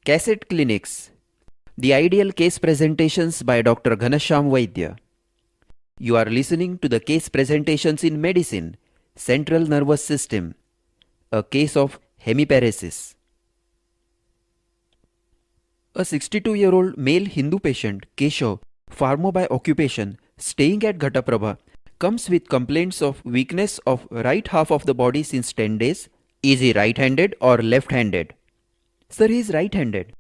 Cassette Clinics, the ideal case presentations by Dr. Ghanashyam Vaidya. You are listening to the case presentations in medicine, central nervous system, a case of hemiparesis. A 62-year-old male Hindu patient, Keshav, farmer by occupation, staying at Ghataprabha, comes with complaints of weakness of right half of the body since 10 days. Is he right-handed or left-handed? Sir, he is right-handed.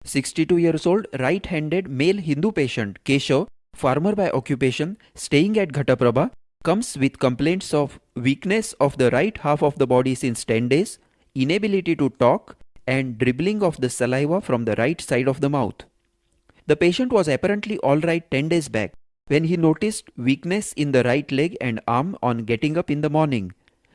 62 years old right-handed male Hindu patient Keshav, farmer by occupation, staying at Ghataprabha, comes with complaints of weakness of the right half of the body since 10 days, inability to talk, and dribbling of the saliva from the right side of the mouth. The patient was apparently alright 10 days back when he noticed weakness in the right leg and arm on getting up in the morning.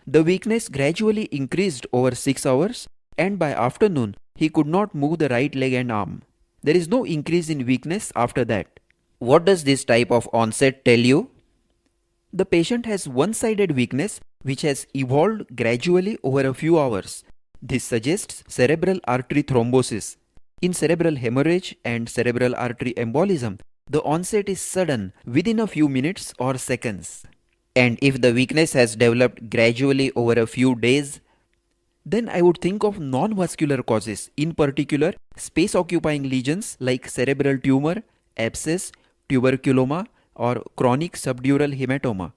The weakness gradually increased over 6 hours, and by afternoon he could not move the right leg and arm. There is no increase in weakness after that. What does this type of onset tell you? The patient has one-sided weakness which has evolved gradually over a few hours. This suggests cerebral artery thrombosis. In cerebral hemorrhage and cerebral artery embolism, the onset is sudden within a few minutes or seconds. And if the weakness has developed gradually over a few days, then I would think of non-vascular causes, in particular space-occupying lesions like cerebral tumor, abscess, tuberculoma, or chronic subdural hematoma.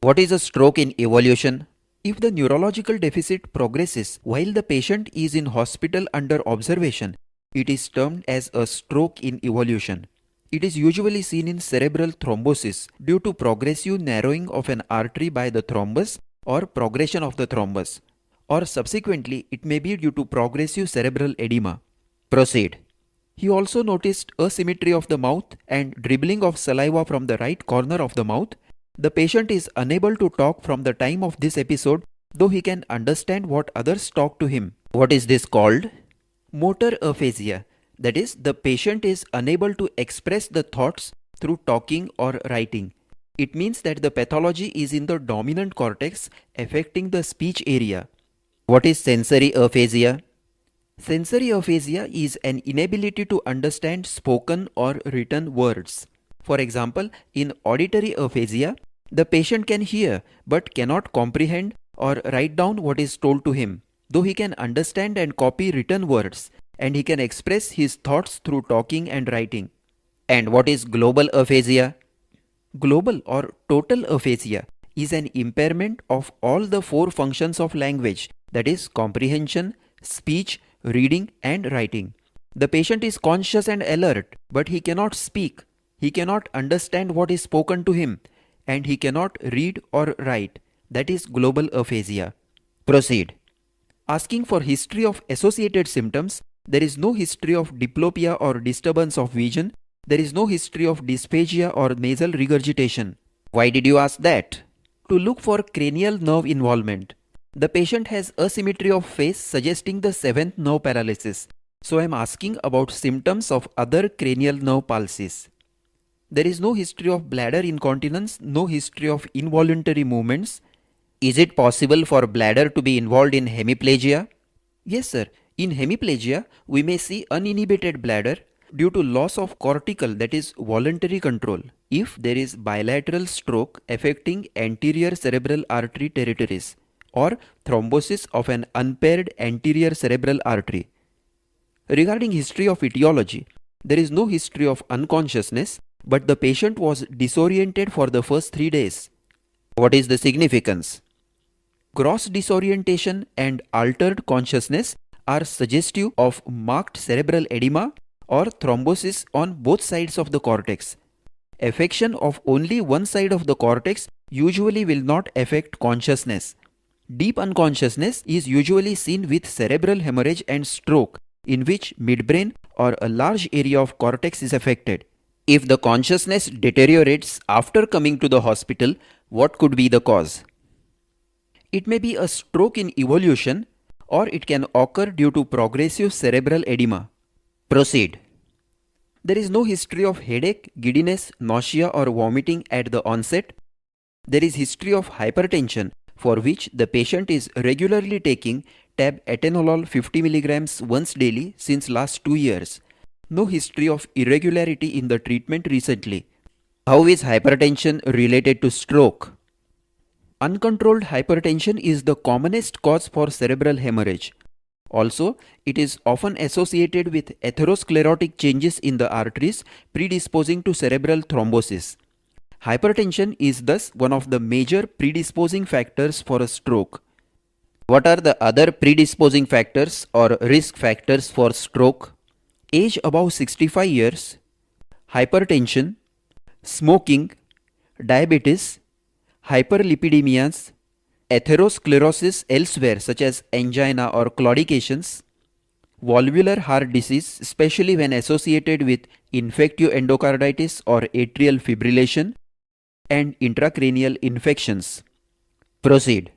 What is a stroke in evolution? If the neurological deficit progresses while the patient is in hospital under observation, it is termed as a stroke in evolution. It is usually seen in cerebral thrombosis due to progressive narrowing of an artery by the thrombus or progression of the thrombus, or subsequently it may be due to progressive cerebral edema. Proceed. He also noticed asymmetry of the mouth and dribbling of saliva from the right corner of the mouth. The patient is unable to talk from the time of this episode, though he can understand what others talk to him. What is this called? Motor aphasia. That is, the patient is unable to express the thoughts through talking or writing. It means that the pathology is in the dominant cortex affecting the speech area. What is sensory aphasia? Sensory aphasia is an inability to understand spoken or written words. For example, in auditory aphasia, the patient can hear but cannot comprehend or write down what is told to him, though he can understand and copy written words, and he can express his thoughts through talking and writing. And what is global aphasia? Global or total aphasia is an impairment of all the 4 functions of language, that is, comprehension, speech, reading, and writing. The patient is conscious and alert, but he cannot speak. He cannot understand what is spoken to him, and he cannot read or write. That is global aphasia. Proceed. Asking for history of associated symptoms, there is no history of diplopia or disturbance of vision. There is no history of dysphagia or nasal regurgitation. Why did you ask that? To look for cranial nerve involvement. The patient has asymmetry of face suggesting the 7th nerve paralysis. So I am asking about symptoms of other cranial nerve palsies. There is no history of bladder incontinence, no history of involuntary movements. Is it possible for bladder to be involved in hemiplegia? Yes, sir. In hemiplegia, we may see uninhibited bladder due to loss of cortical, that is voluntary control, if there is bilateral stroke affecting anterior cerebral artery territories or thrombosis of an unpaired anterior cerebral artery. Regarding history of etiology, there is no history of unconsciousness, but the patient was disoriented for the first 3 days. What is the significance? Gross disorientation and altered consciousness are suggestive of marked cerebral edema or thrombosis on both sides of the cortex. Affection of only one side of the cortex usually will not affect consciousness. Deep unconsciousness is usually seen with cerebral hemorrhage and stroke, in which midbrain or a large area of cortex is affected. If the consciousness deteriorates after coming to the hospital, what could be the cause? It may be a stroke in evolution, or it can occur due to progressive cerebral edema. Proceed. There is no history of headache, giddiness, nausea or vomiting at the onset. There is history of hypertension for which the patient is regularly taking tab atenolol 50 milligrams once daily since last 2 years. No history of irregularity in the treatment recently. How is hypertension related to stroke? Uncontrolled hypertension is the commonest cause for cerebral hemorrhage. Also, it is often associated with atherosclerotic changes in the arteries predisposing to cerebral thrombosis. Hypertension is thus one of the major predisposing factors for a stroke. What are the other predisposing factors or risk factors for stroke? Age above 65 years, hypertension, smoking, diabetes, hyperlipidemias, atherosclerosis elsewhere such as angina or claudications, valvular heart disease especially when associated with infective endocarditis or atrial fibrillation, and intracranial infections. Proceed.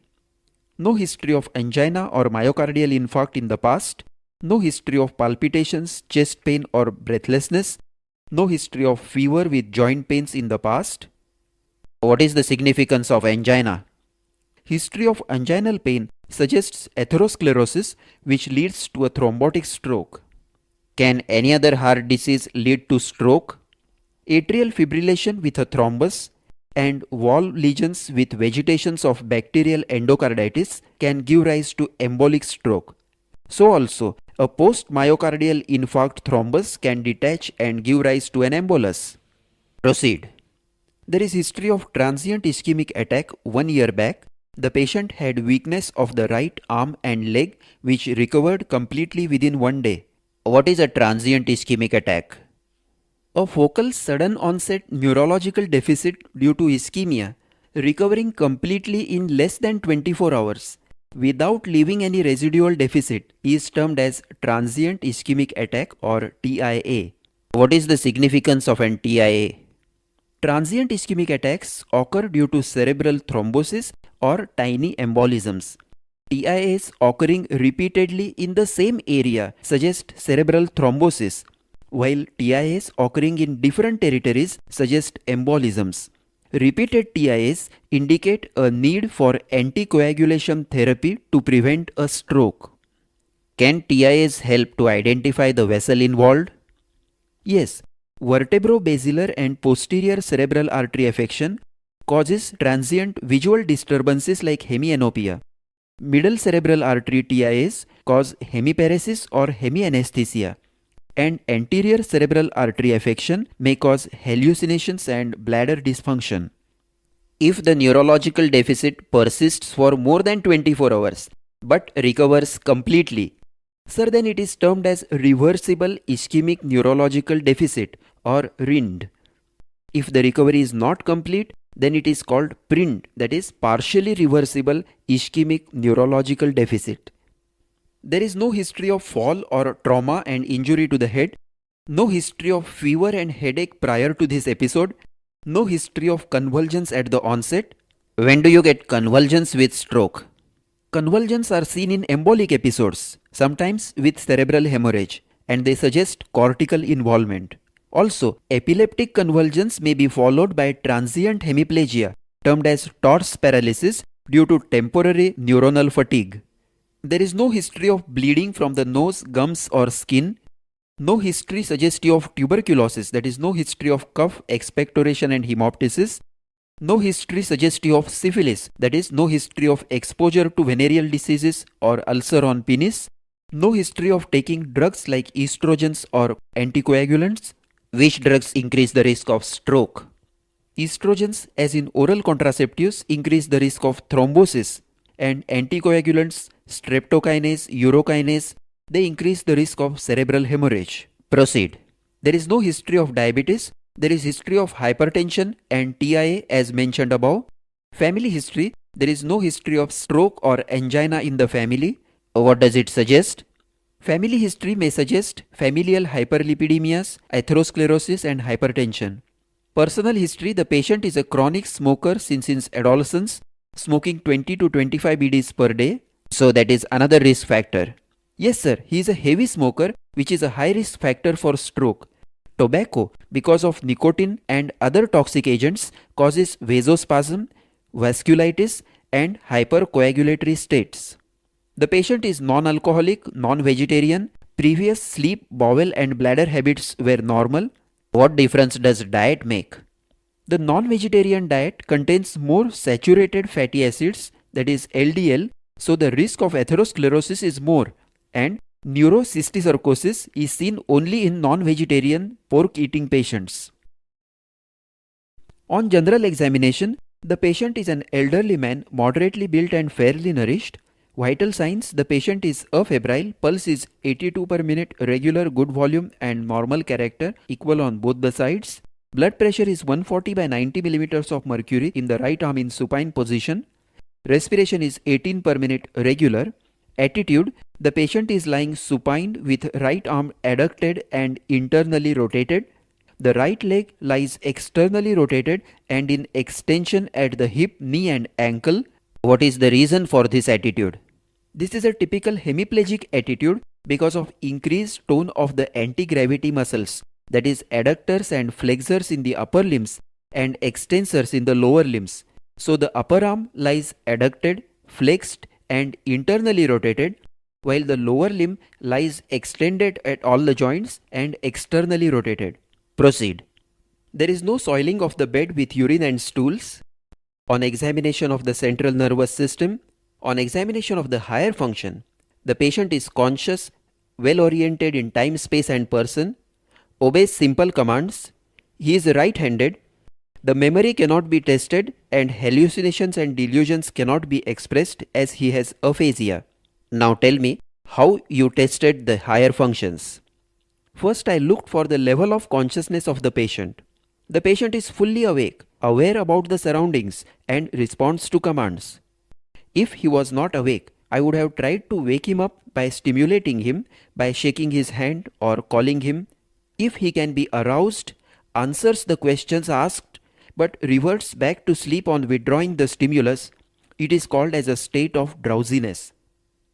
No history of angina or myocardial infarct in the past, no history of palpitations, chest pain or breathlessness, no history of fever with joint pains in the past. What is the significance of angina? History of anginal pain suggests atherosclerosis which leads to a thrombotic stroke. Can any other heart disease lead to stroke? Atrial fibrillation with a thrombus and valve lesions with vegetations of bacterial endocarditis can give rise to embolic stroke. So also, a post-myocardial infarct thrombus can detach and give rise to an embolus. Proceed. There is history of transient ischemic attack 1 year back. The patient had weakness of the right arm and leg which recovered completely within 1 day. What is a transient ischemic attack? A focal sudden onset neurological deficit due to ischemia, recovering completely in less than 24 hours without leaving any residual deficit is termed as transient ischemic attack or TIA. What is the significance of an TIA? Transient ischemic attacks occur due to cerebral thrombosis or tiny embolisms. TIAs occurring repeatedly in the same area suggest cerebral thrombosis, while TIAs occurring in different territories suggest embolisms. Repeated TIAs indicate a need for anticoagulation therapy to prevent a stroke. Can TIAs help to identify the vessel involved? Yes, vertebrobasilar and posterior cerebral artery affection causes transient visual disturbances like hemianopia. Middle cerebral artery TIAs cause hemiparesis or hemianesthesia, and anterior cerebral artery affection may cause hallucinations and bladder dysfunction. If the neurological deficit persists for more than 24 hours but recovers completely, sir, then it is termed as reversible ischemic neurological deficit or RIND. If the recovery is not complete, then it is called PRIND, that is partially reversible ischemic neurological deficit. There is no history of fall or trauma and injury to the head, no history of fever and headache prior to this episode, no history of convulsions at the onset. When do you get convulsions with stroke? Convulsions are seen in embolic episodes, sometimes with cerebral hemorrhage, and they suggest cortical involvement. Also, epileptic convulsions may be followed by transient hemiplegia, termed as torse paralysis due to temporary neuronal fatigue. There is no history of bleeding from the nose, gums or skin. No history suggestive of tuberculosis, that is no history of cough, expectoration and hemoptysis. No history suggestive of syphilis, that is no history of exposure to venereal diseases or ulcer on penis. No history of taking drugs like estrogens or anticoagulants. Which drugs increase the risk of stroke? Estrogens, as in oral contraceptives, increase the risk of thrombosis, and anticoagulants, streptokinase, urokinase, they increase the risk of cerebral hemorrhage. Proceed. There is no history of diabetes. There is history of hypertension and TIA as mentioned above. Family history. There is no history of stroke or angina in the family. What does it suggest? Family history may suggest familial hyperlipidemias, atherosclerosis and hypertension. Personal history. The patient is a chronic smoker since adolescence, smoking 20 to 25 BDs per day. So that is another risk factor. Yes sir, he is a heavy smoker which is a high risk factor for stroke. Tobacco, because of nicotine and other toxic agents, causes vasospasm, vasculitis and hypercoagulatory states. The patient is non-alcoholic, non-vegetarian, previous sleep, bowel and bladder habits were normal. What difference does diet make? The non-vegetarian diet contains more saturated fatty acids, that is LDL, so the risk of atherosclerosis is more, and neurocysticercosis is seen only in non-vegetarian pork-eating patients. On general examination, the patient is an elderly man, moderately built and fairly nourished. Vital signs: the patient is afebrile, pulse is 82 per minute, regular, good volume and normal character, equal on both the sides. Blood pressure is 140 by 90 millimeters of mercury in the right arm in supine position. Respiration is 18 per minute, regular. Attitude: the patient is lying supine with right arm adducted and internally rotated. The right leg lies externally rotated and in extension at the hip, knee and ankle. What is the reason for this attitude? This is a typical hemiplegic attitude because of increased tone of the anti-gravity muscles, that is adductors and flexors in the upper limbs and extensors in the lower limbs. So the upper arm lies adducted, flexed and internally rotated, while the lower limb lies extended at all the joints and externally rotated. Proceed. There is no soiling of the bed with urine and stools. On examination of the central nervous system, on examination of the higher function, the patient is conscious, well oriented in time, space and person, obeys simple commands, he is right-handed, the memory cannot be tested and hallucinations and delusions cannot be expressed as he has aphasia. Now tell me how you tested the higher functions. First, I looked for the level of consciousness of the patient. The patient is fully awake, aware about the surroundings and responds to commands. If he was not awake, I would have tried to wake him up by stimulating him, by shaking his hand or calling him. If he can be aroused, answers the questions asked, but reverts back to sleep on withdrawing the stimulus, it is called as a state of drowsiness.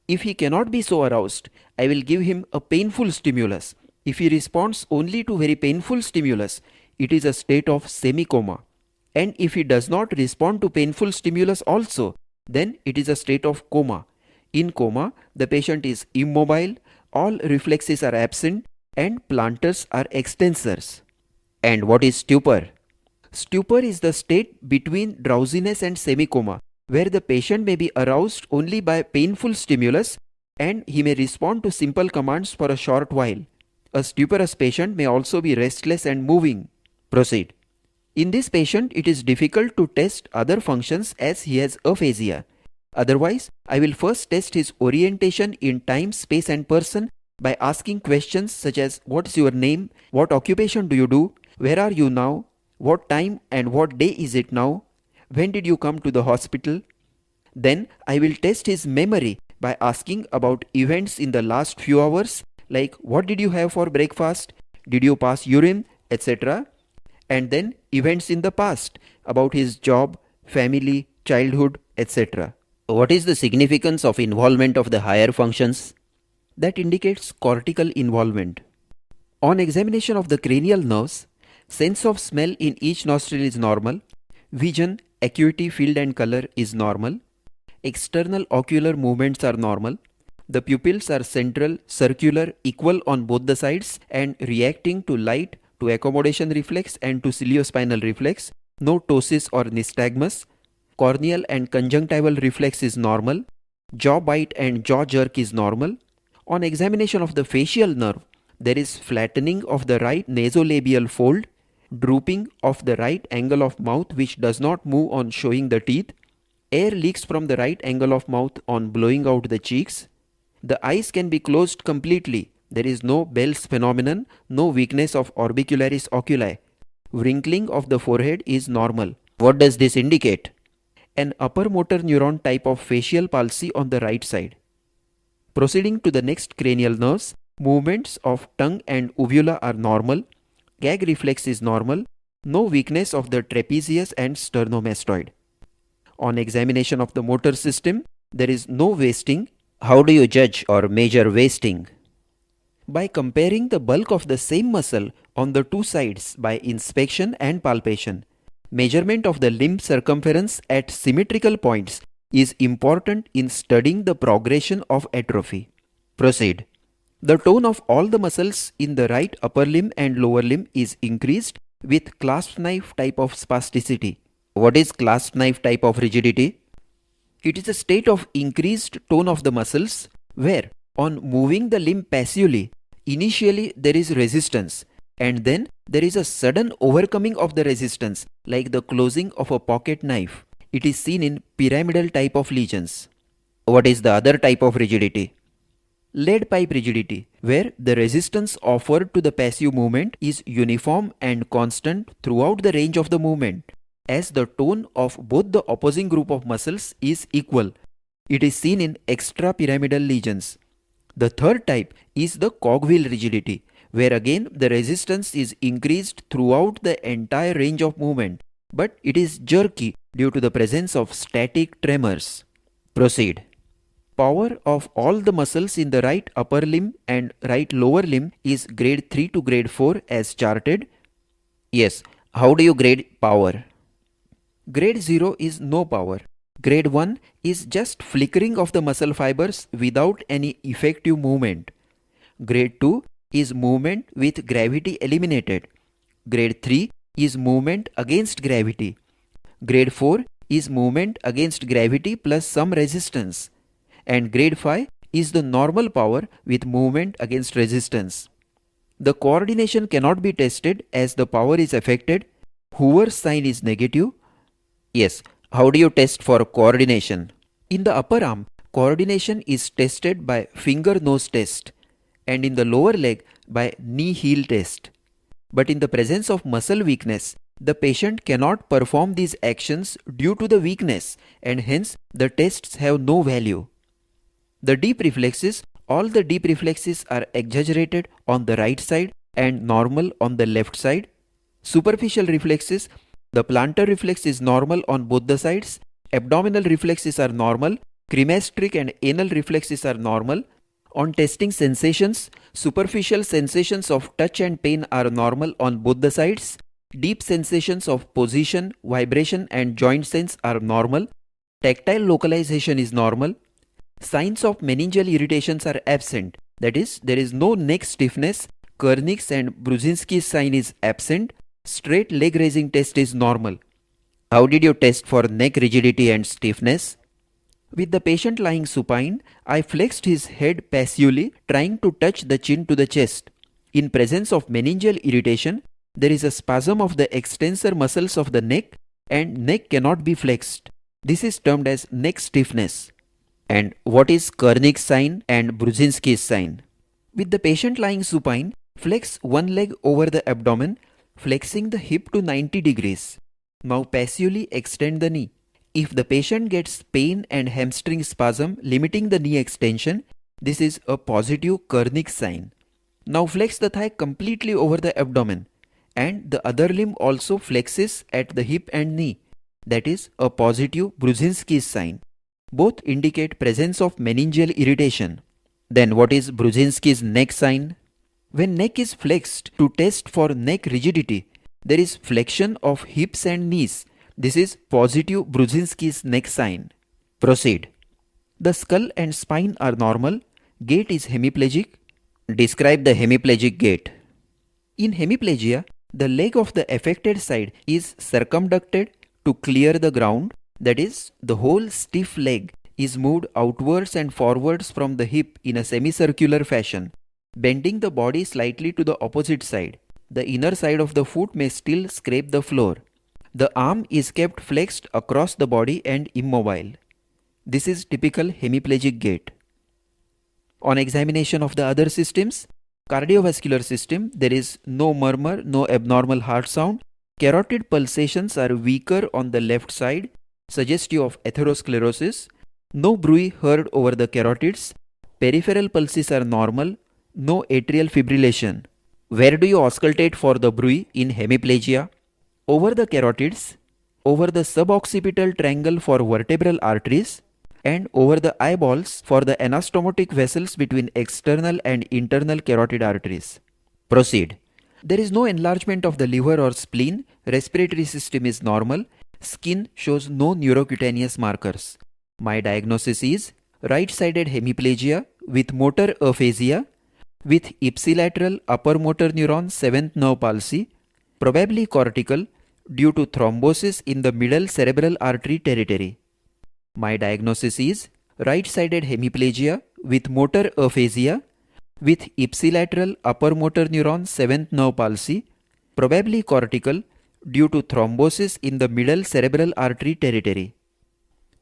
If he cannot be so aroused, I will give him a painful stimulus. If he responds only to very painful stimulus, it is a state of semi-coma. And if he does not respond to painful stimulus also, then it is a state of coma. In coma, the patient is immobile, all reflexes are absent, and plantars are extensors. And what is stupor? Stupor is the state between drowsiness and semi-coma, where the patient may be aroused only by painful stimulus and he may respond to simple commands for a short while. A stuporous patient may also be restless and moving. Proceed. In this patient, it is difficult to test other functions as he has aphasia. Otherwise, I will first test his orientation in time, space and person by asking questions such as what is your name, what occupation do you do, where are you now, what time and what day is it now, when did you come to the hospital. Then I will test his memory by asking about events in the last few hours like what did you have for breakfast, did you pass urine, etc. And then events in the past about his job, family, childhood, etc. What is the significance of involvement of the higher functions? That indicates cortical involvement. On examination of the cranial nerves, sense of smell in each nostril is normal, vision, acuity, field and color is normal, external ocular movements are normal, the pupils are central, circular, equal on both the sides and reacting to light, to accommodation reflex and to ciliospinal reflex, no ptosis or nystagmus, corneal and conjunctival reflex is normal, jaw bite and jaw jerk is normal. On examination of the facial nerve, there is flattening of the right nasolabial fold, drooping of the right angle of mouth which does not move on showing the teeth, air leaks from the right angle of mouth on blowing out the cheeks, the eyes can be closed completely, there is no Bell's phenomenon, no weakness of orbicularis oculi, wrinkling of the forehead is normal. What does this indicate? An upper motor neuron type of facial palsy on the right side. Proceeding to the next cranial nerves, movements of tongue and uvula are normal, gag reflex is normal, no weakness of the trapezius and sternomastoid. On examination of the motor system, there is no wasting. How do you judge or measure wasting? By comparing the bulk of the same muscle on the two sides by inspection and palpation. Measurement of the limb circumference at symmetrical points is important in studying the progression of atrophy. Proceed. The tone of all the muscles in the right upper limb and lower limb is increased with clasp knife type of spasticity. What is clasp knife type of rigidity? It is a state of increased tone of the muscles where, on moving the limb passively, initially there is resistance and then there is a sudden overcoming of the resistance like the closing of a pocket knife. It is seen in pyramidal type of lesions. What is the other type of rigidity? Lead pipe rigidity, where the resistance offered to the passive movement is uniform and constant throughout the range of the movement, as the tone of both the opposing group of muscles is equal. It is seen in extrapyramidal lesions. The third type is the cogwheel rigidity, where again the resistance is increased throughout the entire range of movement, but it is jerky due to the presence of static tremors. Proceed. Power of all the muscles in the right upper limb and right lower limb is grade 3 to grade 4 as charted. Yes, how do you grade power? Grade 0 is no power. Grade 1 is just flickering of the muscle fibers without any effective movement. Grade 2 is movement with gravity eliminated. Grade 3 is movement against gravity. Grade 4 is movement against gravity plus some resistance. And grade 5 is the normal power with movement against resistance. The coordination cannot be tested as the power is affected. Hoover's sign is negative. Yes, how do you test for coordination? In the upper arm, coordination is tested by finger nose test and in the lower leg by knee heel test. But in the presence of muscle weakness, the patient cannot perform these actions due to the weakness and hence the tests have no value. The deep reflexes, all the deep reflexes are exaggerated on the right side and normal on the left side. Superficial reflexes, the plantar reflex is normal on both the sides, abdominal reflexes are normal, cremasteric and anal reflexes are normal. On testing sensations, superficial sensations of touch and pain are normal on both the sides. Deep sensations of position, vibration and joint sense are normal. Tactile localization is normal. Signs of meningeal irritations are absent, that is, there is no neck stiffness. Kernick's and Brudzinski's sign is absent. Straight leg raising test is normal. How did you test for neck rigidity and stiffness? With the patient lying supine, I flexed his head passively, trying to touch the chin to the chest. In presence of meningeal irritation, there is a spasm of the extensor muscles of the neck and neck cannot be flexed. This is termed as neck stiffness. And what is Kernick's sign and Brudzinski's sign? With the patient lying supine, flex one leg over the abdomen, flexing the hip to 90 degrees. Now passively extend the knee. If the patient gets pain and hamstring spasm limiting the knee extension, this is a positive Kernick sign. Now flex the thigh completely over the abdomen and the other limb also flexes at the hip and knee. That is a positive Brudzinski's sign. Both indicate presence of meningeal irritation. Then what is Brudzinski's neck sign? When neck is flexed to test for neck rigidity, there is flexion of hips and knees. This is positive Brudzinski's neck sign. Proceed. The skull and spine are normal. Gait is hemiplegic. Describe the hemiplegic gait. In hemiplegia, the leg of the affected side is circumducted to clear the ground. That is, the whole stiff leg is moved outwards and forwards from the hip in a semicircular fashion, bending the body slightly to the opposite side. The inner side of the foot may still scrape the floor. The arm is kept flexed across the body and immobile. This is typical hemiplegic gait. On examination of the other systems, cardiovascular system, there is no murmur, no abnormal heart sound. Carotid pulsations are weaker on the left side, suggestive of atherosclerosis. No bruit heard over the carotids. Peripheral pulses are normal. No atrial fibrillation. Where do you auscultate for the bruit in hemiplegia? Over the carotids, over the suboccipital triangle for vertebral arteries, and over the eyeballs for the anastomotic vessels between external and internal carotid arteries. Proceed. There is no enlargement of the liver or spleen. Respiratory system is normal. Skin shows no neurocutaneous markers. My diagnosis is right-sided hemiplegia with motor aphasia with ipsilateral upper motor neuron 7th nerve palsy, probably cortical due to thrombosis in the middle cerebral artery territory. My diagnosis is right-sided hemiplegia with motor aphasia with ipsilateral upper motor neuron 7th nerve palsy, probably cortical due to thrombosis in the middle cerebral artery territory.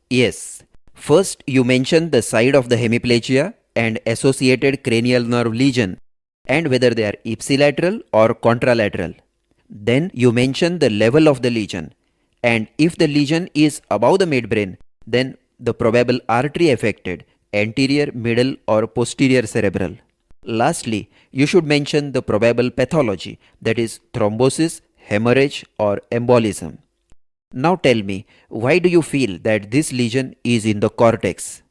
Yes, first you mention the side of the hemiplegia and associated cranial nerve lesion and whether they are ipsilateral or contralateral. Then you mention the level of the lesion, and if the lesion is above the midbrain, then the probable artery affected, anterior, middle or posterior cerebral. Lastly, you should mention the probable pathology, that is thrombosis, hemorrhage or embolism. Now tell me, why do you feel that this lesion is in the cortex?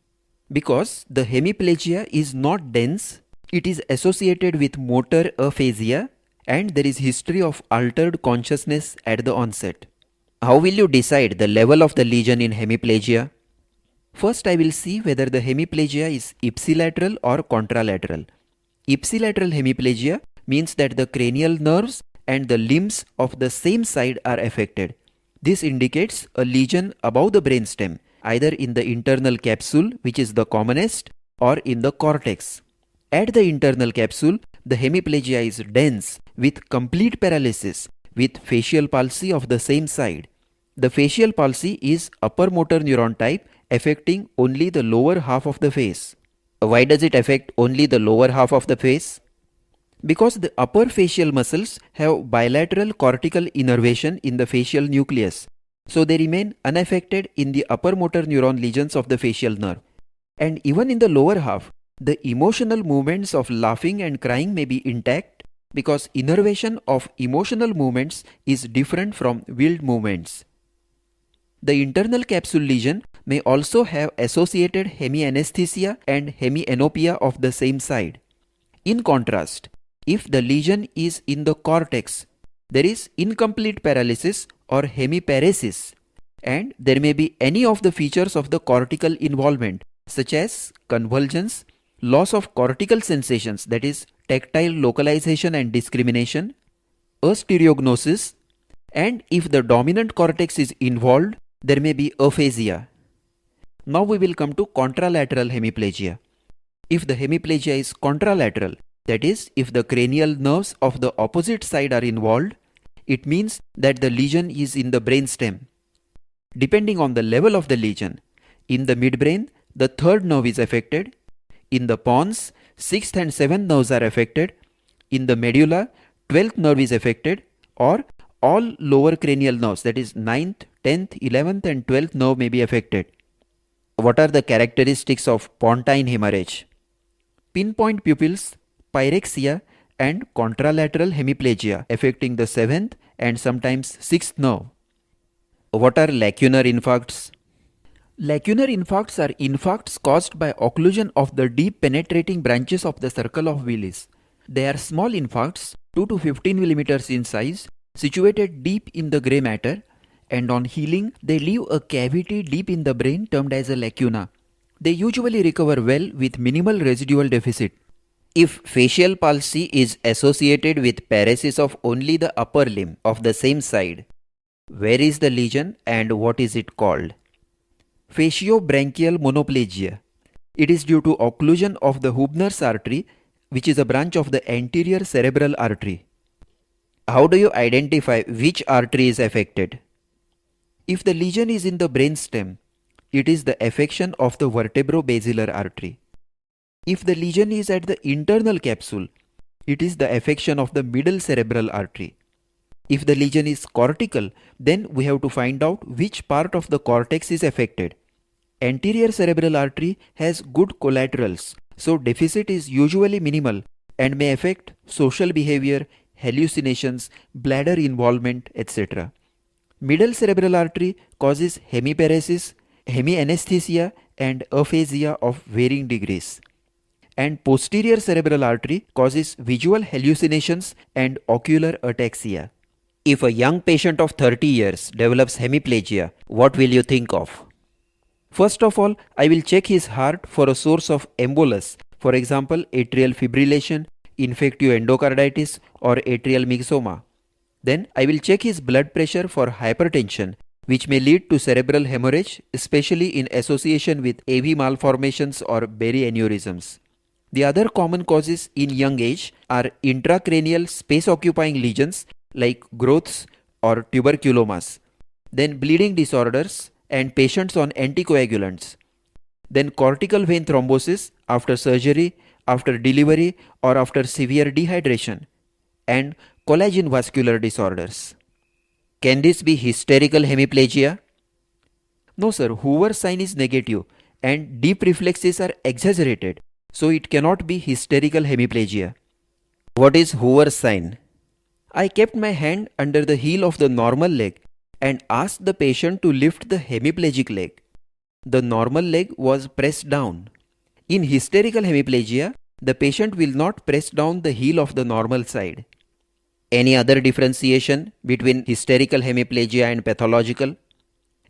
Because the hemiplegia is not dense, it is associated with motor aphasia and there is history of altered consciousness at the onset. How will you decide the level of the lesion in hemiplegia? First, I will see whether the hemiplegia is ipsilateral or contralateral. Ipsilateral hemiplegia means that the cranial nerves and the limbs of the same side are affected. This indicates a lesion above the brainstem, either in the internal capsule, which is the commonest, or in the cortex. At the internal capsule, the hemiplegia is dense with complete paralysis with facial palsy of the same side. The facial palsy is upper motor neuron type affecting only the lower half of the face. Why does it affect only the lower half of the face? Because the upper facial muscles have bilateral cortical innervation in the facial nucleus, so they remain unaffected in the upper motor neuron lesions of the facial nerve. And even in the lower half, the emotional movements of laughing and crying may be intact because innervation of emotional movements is different from willed movements. The internal capsule lesion may also have associated hemianesthesia and hemianopia of the same side. In contrast, if the lesion is in the cortex, there is incomplete paralysis or hemiparesis, and there may be any of the features of the cortical involvement such as convulsions, loss of cortical sensations, that is tactile localization and discrimination, astereognosis, and if the dominant cortex is involved, there may be aphasia. Now we will come to contralateral hemiplegia. If the hemiplegia is contralateral, that is, if the cranial nerves of the opposite side are involved, it means that the lesion is in the brainstem. Depending on the level of the lesion, in the midbrain, the third nerve is affected. In the pons, 6th and 7th nerves are affected. In the medulla, 12th nerve is affected, or all lower cranial nerves, that is 9th, 10th, 11th and 12th nerve may be affected. What are the characteristics of pontine hemorrhage? Pinpoint pupils, pyrexia and contralateral hemiplegia affecting the 7th and sometimes 6th nerve. What are lacunar infarcts? Lacunar infarcts are infarcts caused by occlusion of the deep penetrating branches of the circle of Willis. They are small infarcts, 2 to 15 millimeters in size, situated deep in the grey matter, and on healing they leave a cavity deep in the brain termed as a lacuna. They usually recover well with minimal residual deficit. If facial palsy is associated with paresis of only the upper limb of the same side, where is the lesion and what is it called? Faciobranchial monoplegia. It is due to occlusion of the Hubner's artery, which is a branch of the anterior cerebral artery. How do you identify which artery is affected? If the lesion is in the brainstem, it is the affection of the vertebrobasilar artery. If the lesion is at the internal capsule, it is the affection of the middle cerebral artery. If the lesion is cortical, then we have to find out which part of the cortex is affected. Anterior cerebral artery has good collaterals, so deficit is usually minimal and may affect social behavior, hallucinations, bladder involvement, etc. Middle cerebral artery causes hemiparesis, hemianesthesia and aphasia of varying degrees. And posterior cerebral artery causes visual hallucinations and ocular ataxia. If a young patient of 30 years develops hemiplegia, what will you think of? First of all, I will check his heart for a source of embolus, for example, atrial fibrillation, infective endocarditis, or atrial myxoma. Then I will check his blood pressure for hypertension, which may lead to cerebral hemorrhage, especially in association with AV malformations or Berry aneurysms. The other common causes in young age are intracranial space occupying lesions like growths or tuberculomas, then bleeding disorders and patients on anticoagulants, then cortical vein thrombosis after surgery, after delivery, or after severe dehydration, and collagen vascular disorders. Can this be hysterical hemiplegia? No, sir. Hoover's sign is negative and deep reflexes are exaggerated, so it cannot be hysterical hemiplegia. What is Hoover's sign? I kept my hand under the heel of the normal leg and asked the patient to lift the hemiplegic leg. The normal leg was pressed down. In hysterical hemiplegia, the patient will not press down the heel of the normal side. Any other differentiation between hysterical hemiplegia and pathological?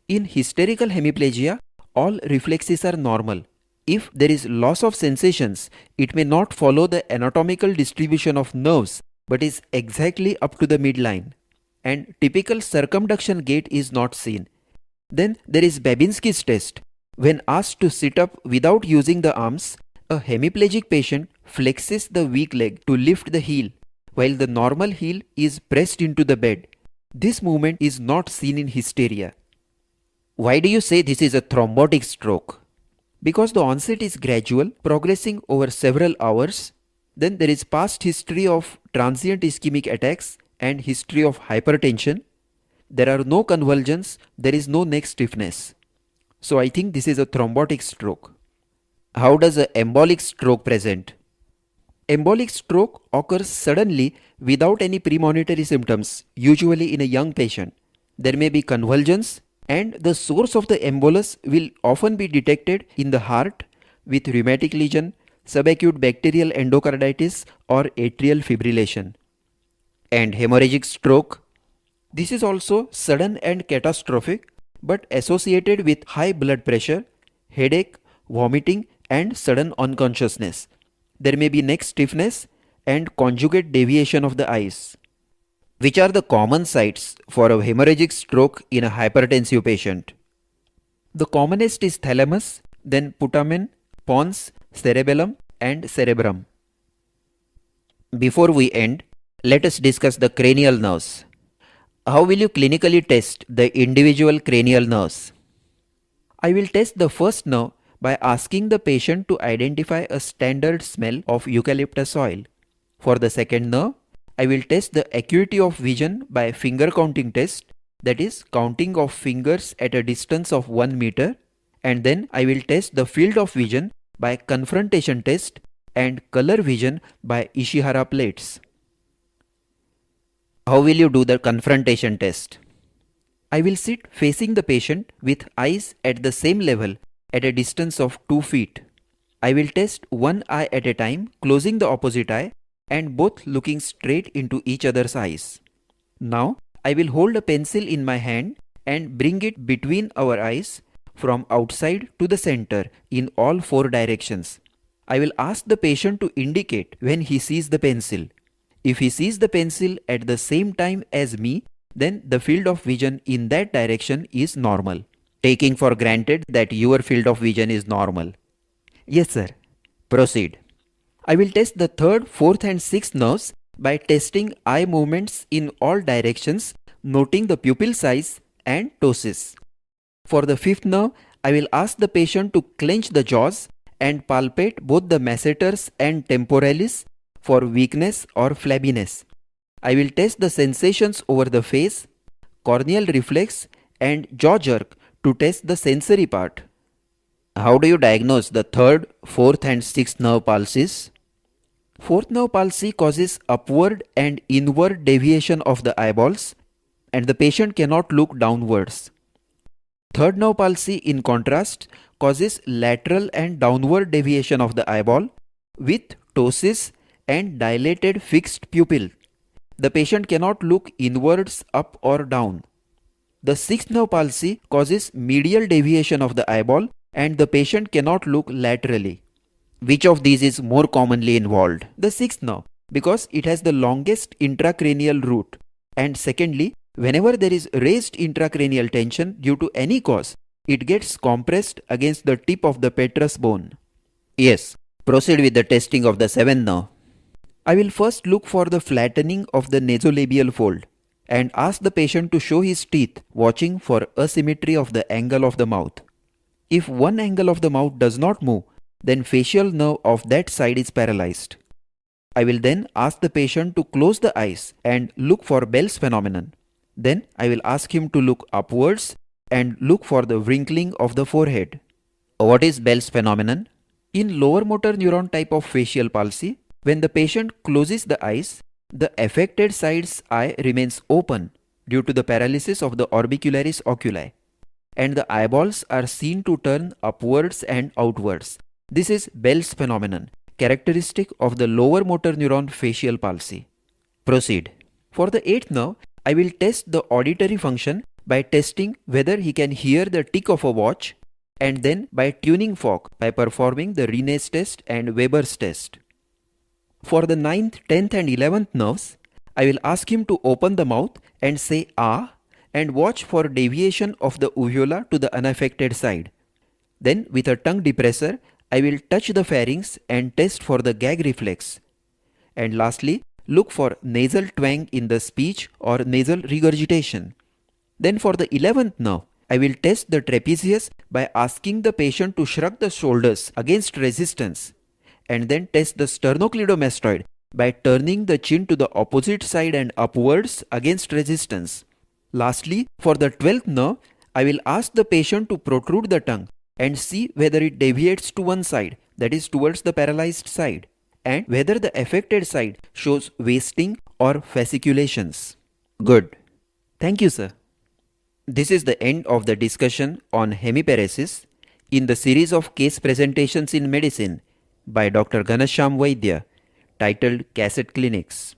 In hysterical hemiplegia, all reflexes are normal. If there is loss of sensations, it may not follow the anatomical distribution of nerves but is exactly up to the midline, and typical circumduction gait is not seen. Then there is Babinski's test. When asked to sit up without using the arms, a hemiplegic patient flexes the weak leg to lift the heel, while the normal heel is pressed into the bed. This movement is not seen in hysteria. Why do you say this is a thrombotic stroke? Because the onset is gradual, progressing over several hours. Then there is past history of transient ischemic attacks and history of hypertension. There are no convulsions, there is no neck stiffness. So I think this is a thrombotic stroke. How does an embolic stroke present? Embolic stroke occurs suddenly without any premonitory symptoms, usually in a young patient. There may be convulsions, and the source of the embolus will often be detected in the heart with rheumatic lesion, subacute bacterial endocarditis, or atrial fibrillation. And hemorrhagic stroke? This is also sudden and catastrophic, but associated with high blood pressure, headache, vomiting, and sudden unconsciousness. There may be neck stiffness and conjugate deviation of the eyes. Which are the common sites for a hemorrhagic stroke in a hypertensive patient? The commonest is thalamus, then putamen, pons, cerebellum, and cerebrum. Before we end, let us discuss the cranial nerves. How will you clinically test the individual cranial nerves? I will test the first nerve by asking the patient to identify a standard smell of eucalyptus oil. For the second nerve, I will test the acuity of vision by finger counting test, that is counting of fingers at a distance of 1 meter, and then I will test the field of vision by confrontation test and color vision by Ishihara plates. How will you do the confrontation test? I will sit facing the patient with eyes at the same level at a distance of 2 feet. I will test one eye at a time, closing the opposite eye and both looking straight into each other's eyes. Now, I will hold a pencil in my hand and bring it between our eyes from outside to the center in all 4 directions. I will ask the patient to indicate when he sees the pencil. If he sees the pencil at the same time as me, then the field of vision in that direction is normal. Taking for granted that your field of vision is normal. Yes, sir. Proceed. I will test the 3rd, 4th and 6th nerves by testing eye movements in all directions, noting the pupil size and ptosis. For the 5th nerve, I will ask the patient to clench the jaws and palpate both the masseters and temporalis for weakness or flabbiness. I will test the sensations over the face, corneal reflex and jaw jerk to test the sensory part. How do you diagnose the 3rd, 4th and 6th nerve palsies? 4th nerve palsy causes upward and inward deviation of the eyeballs and the patient cannot look downwards. 3rd nerve palsy in contrast causes lateral and downward deviation of the eyeball with ptosis and dilated fixed pupil. The patient cannot look inwards, up or down. The sixth nerve palsy causes medial deviation of the eyeball and the patient cannot look laterally. Which of these is more commonly involved? The sixth nerve, because it has the longest intracranial route. And secondly, whenever there is raised intracranial tension due to any cause, it gets compressed against the tip of the petrous bone. Yes, proceed with the testing of the seventh nerve. I will first look for the flattening of the nasolabial fold and ask the patient to show his teeth, watching for asymmetry of the angle of the mouth. If one angle of the mouth does not move, then facial nerve of that side is paralyzed. I will then ask the patient to close the eyes and look for Bell's phenomenon. Then I will ask him to look upwards and look for the wrinkling of the forehead. What is Bell's phenomenon? In lower motor neuron type of facial palsy, when the patient closes the eyes, the affected side's eye remains open due to the paralysis of the orbicularis oculi, and the eyeballs are seen to turn upwards and outwards. This is Bell's phenomenon, characteristic of the lower motor neuron facial palsy. Proceed. For the eighth nerve, I will test the auditory function by testing whether he can hear the tick of a watch, and then by tuning fork by performing the Rene's test and Weber's test. For the 9th, 10th and 11th nerves, I will ask him to open the mouth and say ah and watch for deviation of the uvula to the unaffected side. Then with a tongue depressor, I will touch the pharynx and test for the gag reflex. And lastly, look for nasal twang in the speech or nasal regurgitation. Then for the 11th nerve, I will test the trapezius by asking the patient to shrug the shoulders against resistance, and then test the sternocleidomastoid by turning the chin to the opposite side and upwards against resistance. Lastly, for the 12th nerve, I will ask the patient to protrude the tongue and see whether it deviates to one side, that is towards the paralyzed side, and whether the affected side shows wasting or fasciculations. Good. Thank you, sir. This is the end of the discussion on hemiparesis in the series of case presentations in medicine by Dr. Ghanashyam Vaidya, titled Cassette Clinics.